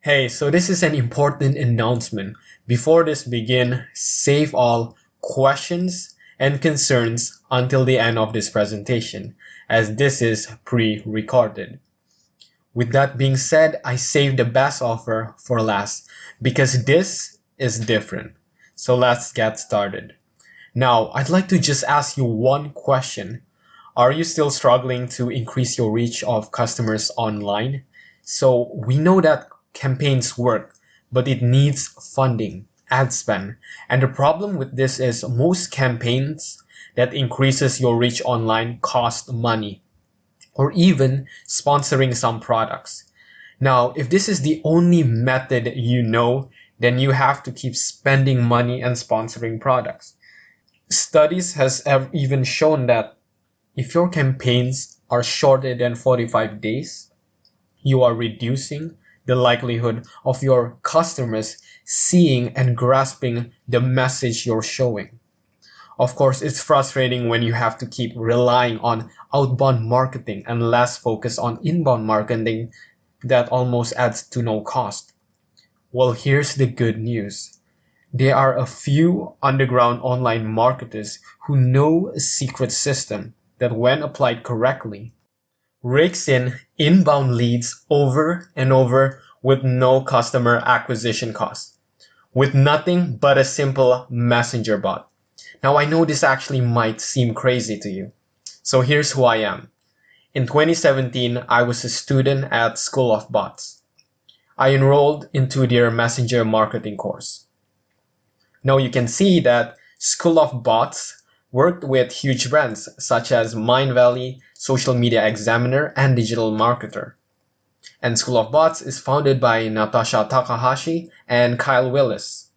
Hey, so this is an important announcement. Before this begin, save all questions and concerns until the end of this presentation, as this is pre-recorded. With that being said, I saved the best offer for last because this is different. So let's get started. Now, I'd like to just ask you one question. Are you still struggling to increase your reach of customers online? So we know that campaigns work, but it needs funding, ad spend. And the problem with this is most campaigns that increases your reach online cost money, or even sponsoring some products. Now, if this is the only method you know, then you have to keep spending money and sponsoring products. Studies has even shown that if your campaigns are shorter than 45 days, you are reducing the likelihood of your customers seeing and grasping the message you're showing. Of course, it's frustrating when you have to keep relying on outbound marketing and less focus on inbound marketing that almost adds to no cost. Well, here's the good news. There are a few underground online marketers who know a secret system that, when applied correctly, rakes in inbound leads over and over with no customer acquisition cost, with nothing but a simple messenger bot. Now, I know this actually might seem crazy to you. So here's who I am. In 2017, I was a student at School of Bots. I enrolled into their messenger marketing course. Now you can see that School of Bots worked with huge brands such as Mindvalley, Social Media Examiner, and Digital Marketer. And School of Bots is founded by Natasha Takahashi and Kyle Willis.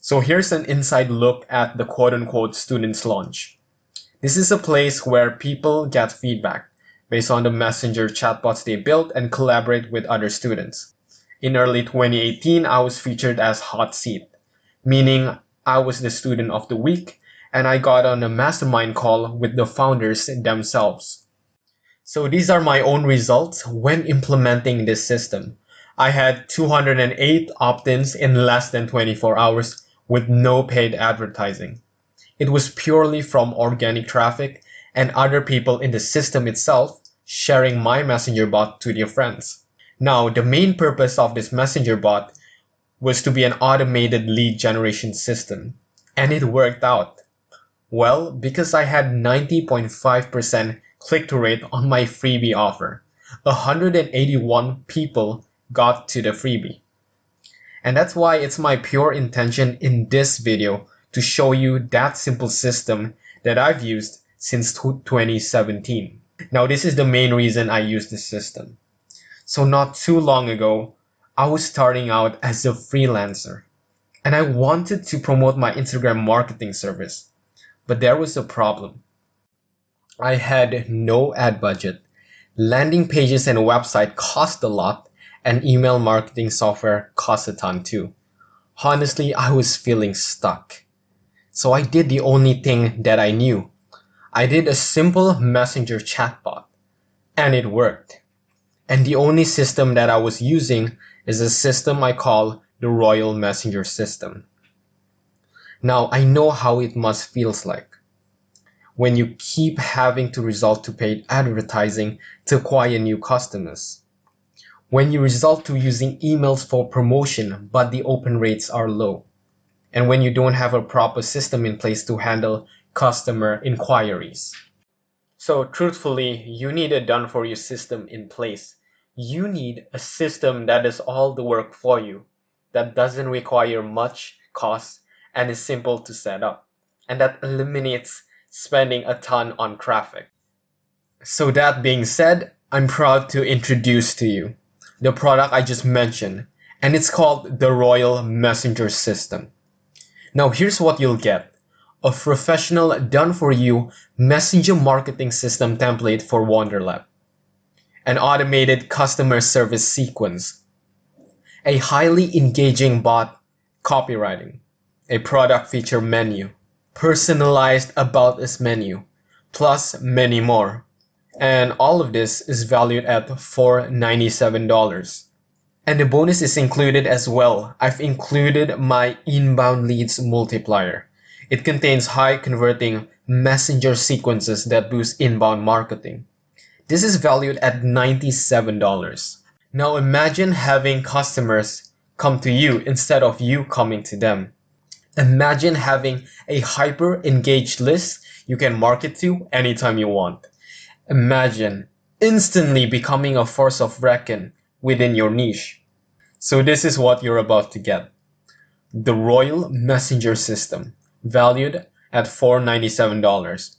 So here's an inside look at the quote-unquote students launch. This is a place where people get feedback based on the messenger chatbots they built and collaborate with other students. In early 2018, I was featured as hot seat, meaning I was the student of the week and I got on a mastermind call with the founders themselves. So these are my own results when implementing this system. I had 208 opt-ins in less than 24 hours with no paid advertising. It was purely from organic traffic and other people in the system itself sharing my messenger bot to their friends. Now, the main purpose of this messenger bot was to be an automated lead generation system. And it worked out. Well, because I had 90.5% click-through rate on my freebie offer. 181 people got to the freebie. And that's why it's my pure intention in this video to show you that simple system that I've used since 2017. Now, this is the main reason I use this system. So not too long ago, I was starting out as a freelancer and I wanted to promote my Instagram marketing service. But there was a problem. I had no ad budget. Landing pages and a website cost a lot, and email marketing software cost a ton too. Honestly, I was feeling stuck. So I did the only thing that I knew. I did a simple messenger chatbot, and it worked. And the only system that I was using is a system I call the Royal Messenger system. Now, I know how it must feels like when you keep having to resort to paid advertising to acquire new customers. When you resort to using emails for promotion but the open rates are low. And when you don't have a proper system in place to handle customer inquiries. So truthfully, you need a done-for-you system in place. You need a system that does all the work for you, that doesn't require much cost and is simple to set up, and that eliminates spending a ton on traffic. So that being said, I'm proud to introduce to you the product I just mentioned, and it's called the Royal Messenger System. Now here's what you'll get. A professional done-for-you messenger marketing system template for Wonderlab, an automated customer service sequence, a highly engaging bot copywriting, a product feature menu, personalized about us menu, plus many more. And all of this is valued at $497. And the bonus is included as well. I've included my inbound leads multiplier. It contains high converting messenger sequences that boost inbound marketing. This is valued at $97. Now imagine having customers come to you instead of you coming to them. Imagine having a hyper engaged list you can market to anytime you want. Imagine instantly becoming a force of reckon within your niche. So this is what you're about to get. The Royal Messenger System, valued at $497.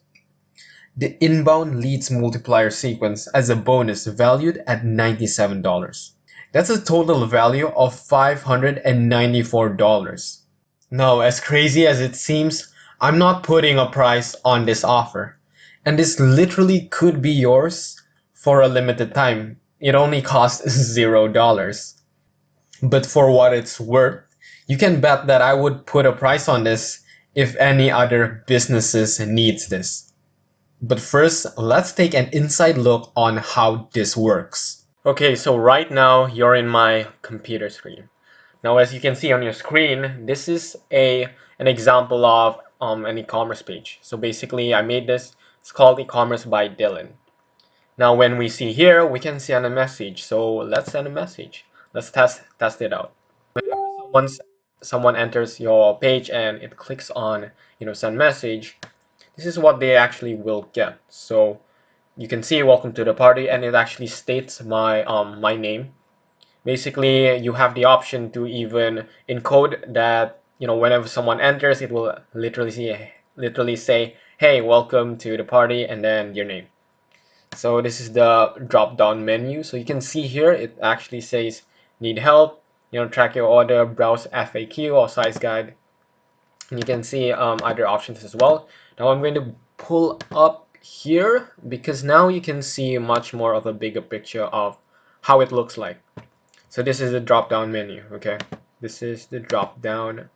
The Inbound Leads Multiplier Sequence as a bonus, valued at $97. That's a total value of $594. Now, as crazy as it seems, I'm not putting a price on this offer. And this literally could be yours for a limited time. It only costs $0. But for what it's worth, you can bet that I would put a price on this if any other businesses needs this. But first, let's take an inside look on how this works. Okay, so right now you're in my computer screen. Now, as you can see on your screen, this is an example of an e-commerce page. So basically, I made this. It's called e-commerce by Dylan. Now, when we see here, we can send a message. So let's send a message. Let's test it out. Once someone enters your page and it clicks on, send message, this is what they actually will get. So you can see welcome to the party, and it actually states my name. Basically, you have the option to even encode that, whenever someone enters, it will literally say, hey, welcome to the party, and then your name. So this is the drop down menu. So you can see here it actually says need help, track your order, browse FAQ or size guide. And you can see other options as well. Now I'm going to pull up here because now you can see much more of a bigger picture of how it looks like. So this is the drop down menu. Okay, this is the drop down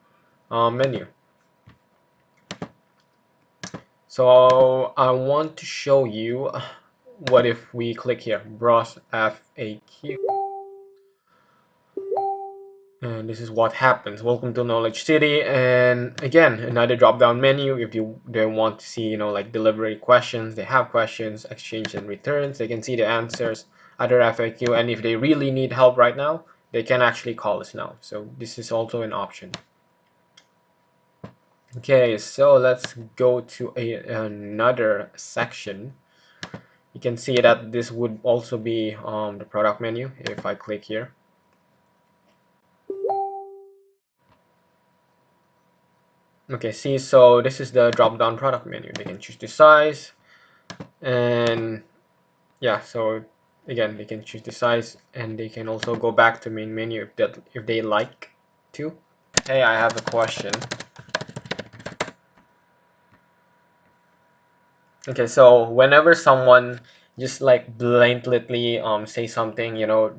menu. So I want to show you what if we click here, browse FAQ. And this is what happens. Welcome to Knowledge City. And again, another drop down menu. If they want to see, like delivery questions, they have questions, exchange and returns, they can see the answers, other FAQ. And if they really need help right now, they can actually call us now. So this is also an option. Okay, so let's go to another section. You can see that this would also be the product menu if I click here. Okay, see, so this is the drop down product menu. They can choose the size, and yeah, so again, they can choose the size, and they can also go back to main menu if they like to. Hey, I have a question. Okay, so whenever someone just like blatantly say something,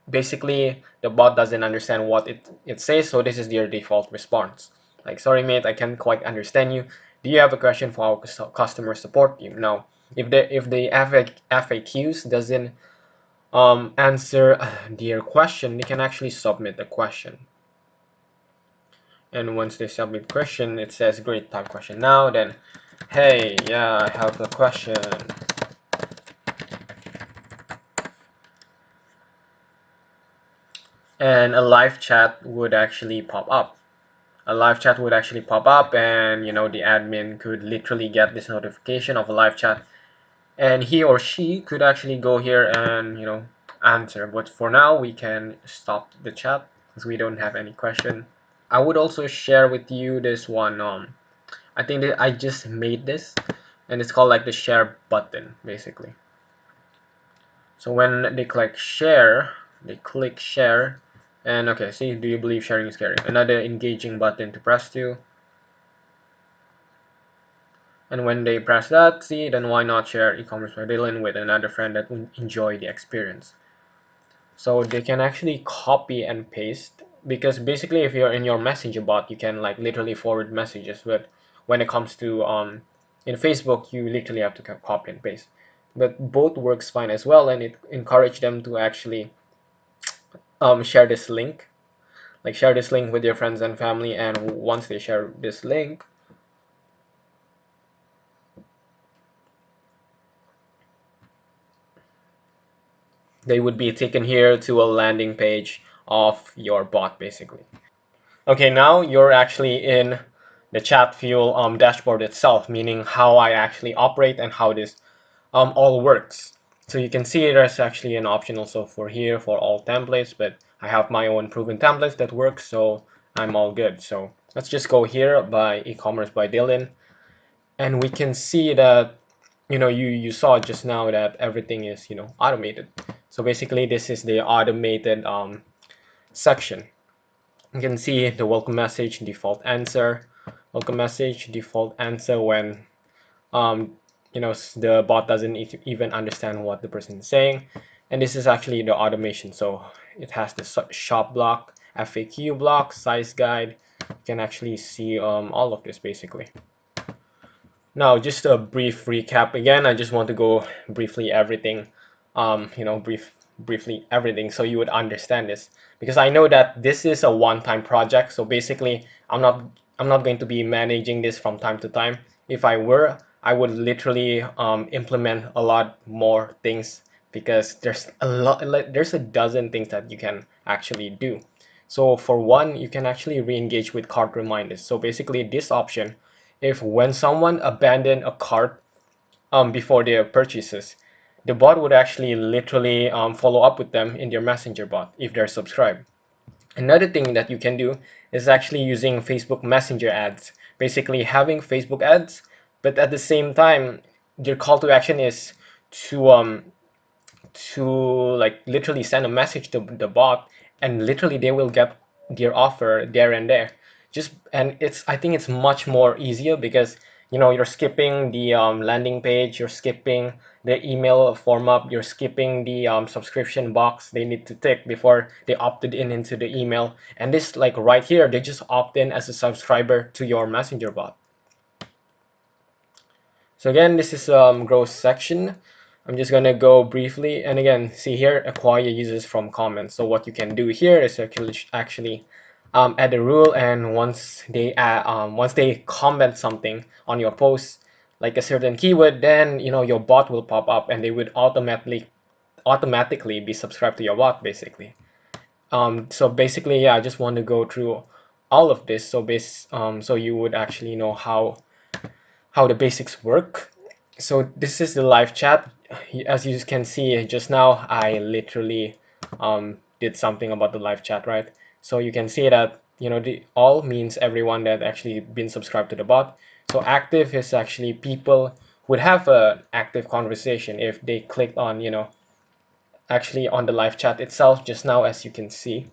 basically the bot doesn't understand what it says, so this is their default response. Like, sorry mate, I can't quite understand you. Do you have a question for our customer support team? Now, if the FAQs doesn't answer their question, they can actually submit a question. And once they submit question, it says great, type question now, then hey, yeah, I have a question. And a live chat would actually pop up. A live chat would actually pop up, and the admin could literally get this notification of a live chat, and he or she could actually go here and answer. But for now, we can stop the chat because we don't have any question. I would also share with you this one. I think that I just made this, and it's called like the share button basically. So when they click share, and okay, see, do you believe sharing is caring? Another engaging button to press to. And when they press that, see, then why not share e-commerce by Dylan with another friend that would enjoy the experience? So they can actually copy and paste, because basically if you're in your messenger bot, you can like literally forward messages, but when it comes to in Facebook, you literally have to copy and paste. But both works fine as well, and it encouraged them to actually share this link, like share this link with your friends and family, and once they share this link, they would be taken here to a landing page of your bot basically. Okay, now you're actually in the chat fuel dashboard itself, meaning how I actually operate and how this all works. So you can see there's actually an option also for here for all templates, but I have my own proven templates that work, so I'm all good. So let's just go here by e-commerce by Dylan, and we can see that you saw just now that everything is automated. So basically this is the automated section. You can see the welcome message, default answer, welcome message, default answer when um, the bot doesn't even understand what the person is saying. And this is actually the automation. So it has the shop block, FAQ block, size guide. You can actually see all of this basically. Now, just a brief recap again. I just want to go briefly everything, briefly everything, so you would understand this. Because I know that this is a one-time project. So basically, I'm not going to be managing this from time to time. If I were, I would literally implement a lot more things because there's a lot, like, there's a dozen things that you can actually do. So for one, you can actually re-engage with cart reminders. So basically, this option, if when someone abandoned a cart before their purchases, the bot would actually literally follow up with them in their messenger bot if they're subscribed. Another thing that you can do is actually using Facebook Messenger ads, basically having Facebook ads, but at the same time, your call to action is to like literally send a message to the bot, and literally they will get their offer there and there. Just and it's I think it's much more easier because you're skipping the landing page, you're skipping the email form up, you're skipping the subscription box they need to tick before they opted in into the email, and this like right here they just opt in as a subscriber to your messenger bot. So again, this is growth section. I'm just gonna go briefly, and again, see here, acquire users from comments. So what you can do here is actually add a rule, and once they comment something on your post, like a certain keyword, then your bot will pop up, and they would automatically be subscribed to your bot, basically. So basically, yeah, I just want to go through all of this, so you would actually know how the basics work. So this is the live chat. As you can see just now, I literally did something about the live chat, right? So you can see that the all means everyone that actually been subscribed to the bot. So active is actually people who would have an active conversation if they clicked on actually on the live chat itself just now, as you can see.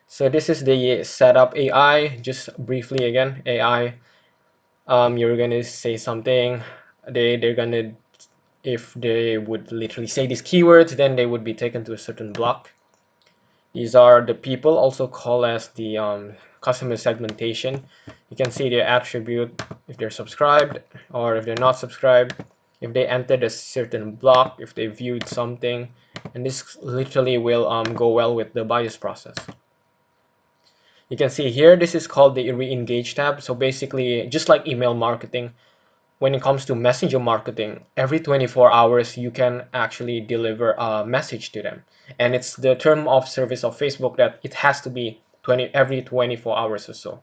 So this is the setup AI. Just briefly again, AI, you're gonna say something, they're gonna, if they would literally say these keywords, then they would be taken to a certain block. These are the people, also called as the customer segmentation. You can see their attribute, if they're subscribed or if they're not subscribed, if they entered a certain block, if they viewed something, and this literally will go well with the bias process. You can see here, this is called the re-engage tab. So basically, just like email marketing, when it comes to messenger marketing, every 24 hours you can actually deliver a message to them. And it's the term of service of Facebook that it has to be every 24 hours or so.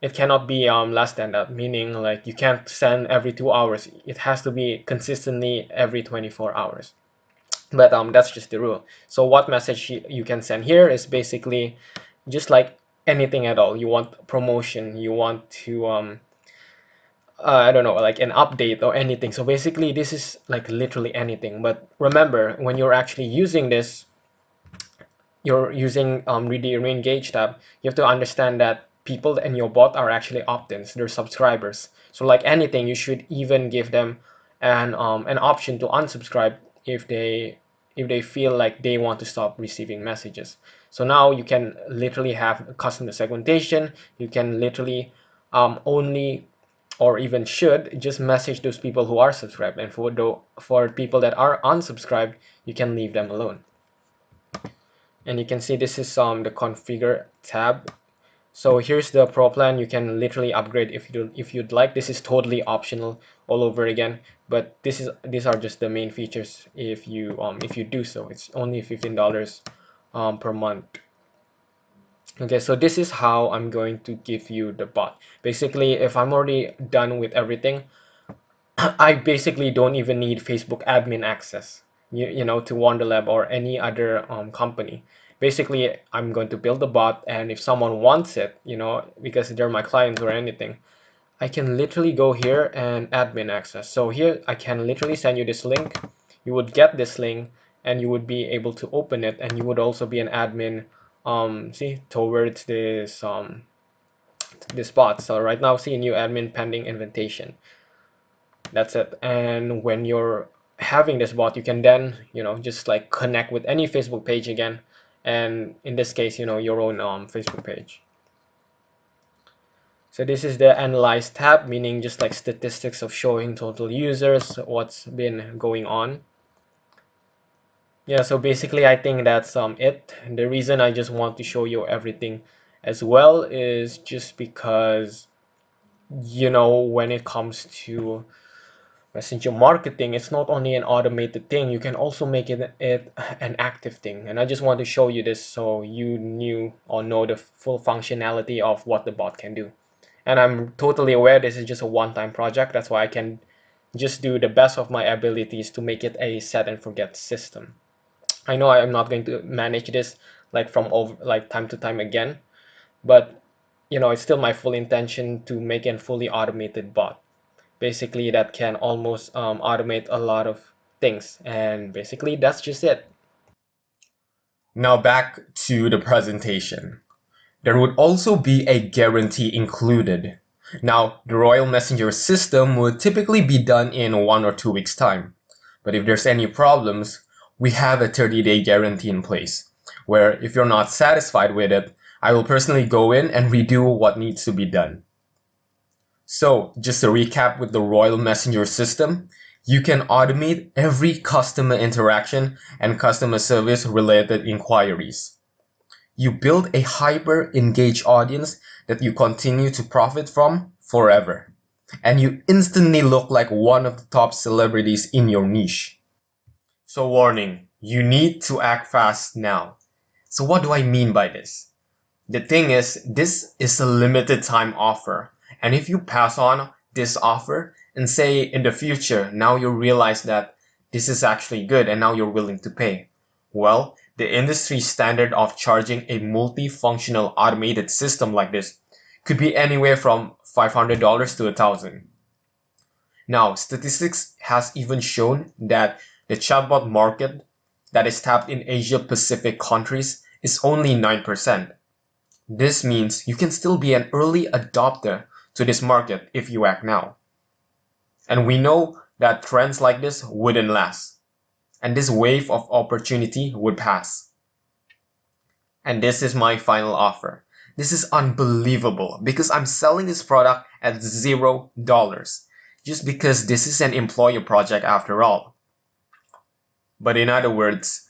It cannot be less than that, meaning like you can't send every 2 hours. It has to be consistently every 24 hours. But that's just the rule. So what message you can send here is basically just like anything at all. You want promotion, you want to I don't know, like an update or anything. So basically, this is like literally anything. But remember, when you're actually using this, you're using the re-engage tab, you have to understand that people in your bot are actually opt-ins, they're subscribers. So like anything, you should even give them an option to unsubscribe if they feel like they want to stop receiving messages. So now you can literally have customer segmentation. You can literally only, or even should, just message those people who are subscribed, and for people that are unsubscribed, you can leave them alone. And you can see this is the configure tab. So here's the pro plan. You can literally upgrade if you'd like. This is totally optional all over again, but these are just the main features if you do so. It's only $15 per month. Okay, so this is how I'm going to give you the bot. Basically, if I'm already done with everything, I basically don't even need Facebook admin access, to Wonderlab or any other company. Basically, I'm going to build a bot, and if someone wants it, because they're my clients or anything, I can literally go here and admin access. So here I can literally send you this link. You would get this link and you would be able to open it, and you would also be an admin, see, towards this bot. So right now, see, new admin pending invitation. That's it. And when you're having this bot, you can then, just like connect with any Facebook page again. And in this case, your own Facebook page. So this is the analyze tab, meaning just like statistics of showing total users, what's been going on. Yeah, so basically I think that's it. The reason I just want to show you everything as well is just because, when it comes to messenger marketing, it's not only an automated thing, you can also make it an active thing. And I just want to show you this so you knew or know the full functionality of what the bot can do. And I'm totally aware this is just a one-time project. That's why I can just do the best of my abilities to make it a set and forget system. I know I am not going to manage this like from over like time to time again, but it's still my full intention to make a fully automated bot. Basically, that can almost automate a lot of things, and basically that's just it. Now back to the presentation. There would also be a guarantee included. Now, the Royal Messenger system would typically be done in 1 or 2 weeks' time. But if there's any problems, we have a 30-day guarantee in place, where if you're not satisfied with it, I will personally go in and redo what needs to be done. So, just to recap with the Royal Messenger system, you can automate every customer interaction and customer service related inquiries. You build a hyper engaged audience that you continue to profit from forever. And you instantly look like one of the top celebrities in your niche. So, warning, you need to act fast now. So, what do I mean by this? The thing is, this is a limited time offer. And if you pass on this offer and say in the future, now you realize that this is actually good and now you're willing to pay. Well, the industry standard of charging a multifunctional automated system like this could be anywhere from $500 to $1,000. Now, statistics has even shown that the chatbot market that is tapped in Asia Pacific countries is only 9%. This means you can still be an early adopter to this market if you act now. And we know that trends like this wouldn't last, and this wave of opportunity would pass. And this is my final offer. This is unbelievable because I'm selling this product at $0, just because this is an employer project after all. But in other words,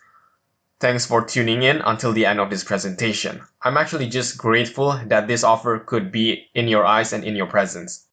thanks for tuning in until the end of this presentation. I'm actually just grateful that this offer could be in your eyes and in your presence.